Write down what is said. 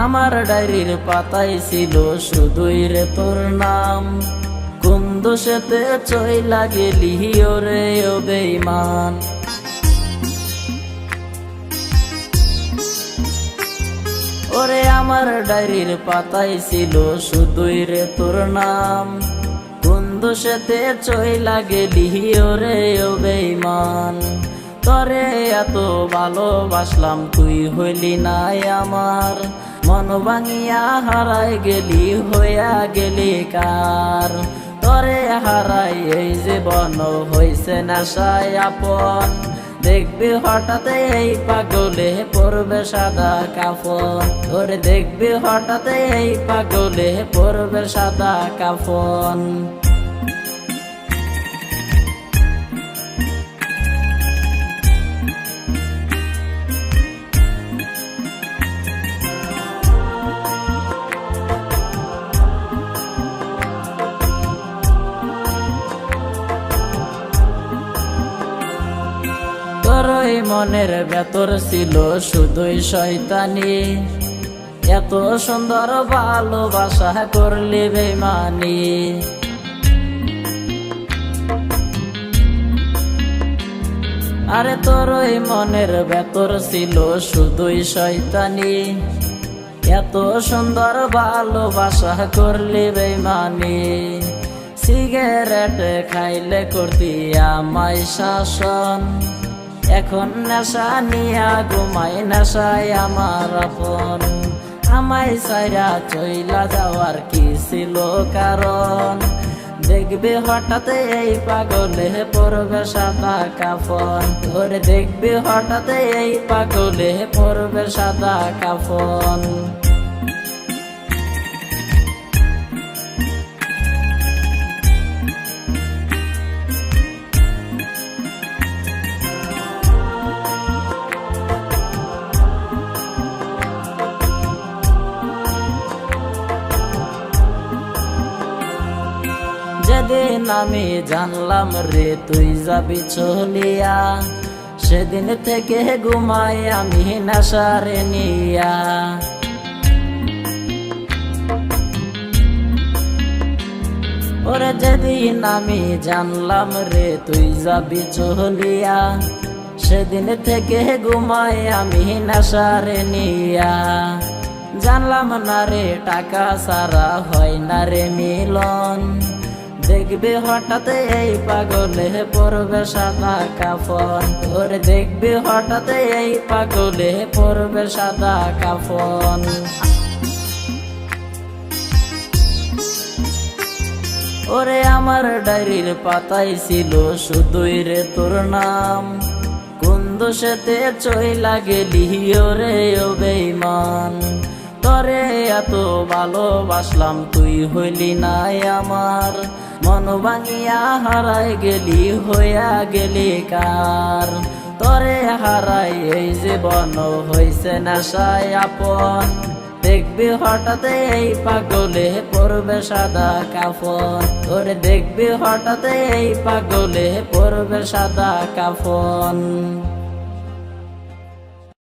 আমার ডায়েরির পাতায় ছিল শুধুই রে তোর নাম, কোন দোষেতে চইলা গেলি ওরে ও বেঈমান। ওরে আমার ডায়েরির পাতায় ছিল শুধুই রে তোর নাম, কোন দোষেতে চইলা গেলি ওরে ও বেঈমান। তরে এত ভালোবাসলাম তুই হইলি নাই আমার, মন ভাঙিয়া হারাই গেলি হইয়া গেলি কার। তরে হারাই এই জীবন হইছে নেশায় আপন, দেখবি হঠাৎ এই পাগলে পরবে সাদা কাফন। ওরে দেখবি হঠাৎ এই পাগলে পরবে সাদা কাফন। তোরই মনের ভেতর ছিল শুধুই শয়তানি, এত সুন্দর ভালোবাসা করলি বেঈমানি। আরে তোরই মনের ভেতর ছিল শুধুই শয়তানি, এত সুন্দর ভালোবাসা করলি বেঈমানি। সিগারেট খাইলে করতি আমায় শাসন, এখন নেশা নিয়া ঘুমাই নেশায় আমার আপন। আমায় সাইরা চইলা যাওয়ার কি ছিল কারণ, দেখবি হঠাৎ এই পাগলে পরবে সাদা কাফন। ওরে দেখবি হঠাৎ এই পাগলে পরবে সাদা কাফন। যেদিন আমি জানলাম রে তুই যাবি চলিয়া, সেদিন থেকে ঘুমাই আমি নেশারে নিয়া। ওরে যেদিন আমি জানলাম রে তুই যাবি চলিয়া, সেদিন থেকে ঘুমাই আমি নেশারে নিয়া। জানলাম না রে টাকা সারা হয় না রে মিলন, দেখবি হঠাৎ এই পাগলে পরবে সাদা কাফন। ওরে দেখবি হঠাৎ এই পাগলে পরবে সাদা কাফন। ওরে আমার ডায়েরির পাতায় ছিল শুধুই রে তোর নাম, কোন দোষেতে চইলা গেলি ওরে ও বেঈমান। তরে এত ভালোবাসলাম তুই হইলি নাই আমার, মন ভাঙিয়া হারাই গেলি হইয়া গেলি কার। তরে হারাই এই জীবন হইছে নেশায় আপন, দেখবি হঠাৎ এই পাগলে পরবে সাদা কাফন। ওরে দেখবি হঠাৎ এই পাগলে পরবে সাদা কাফন।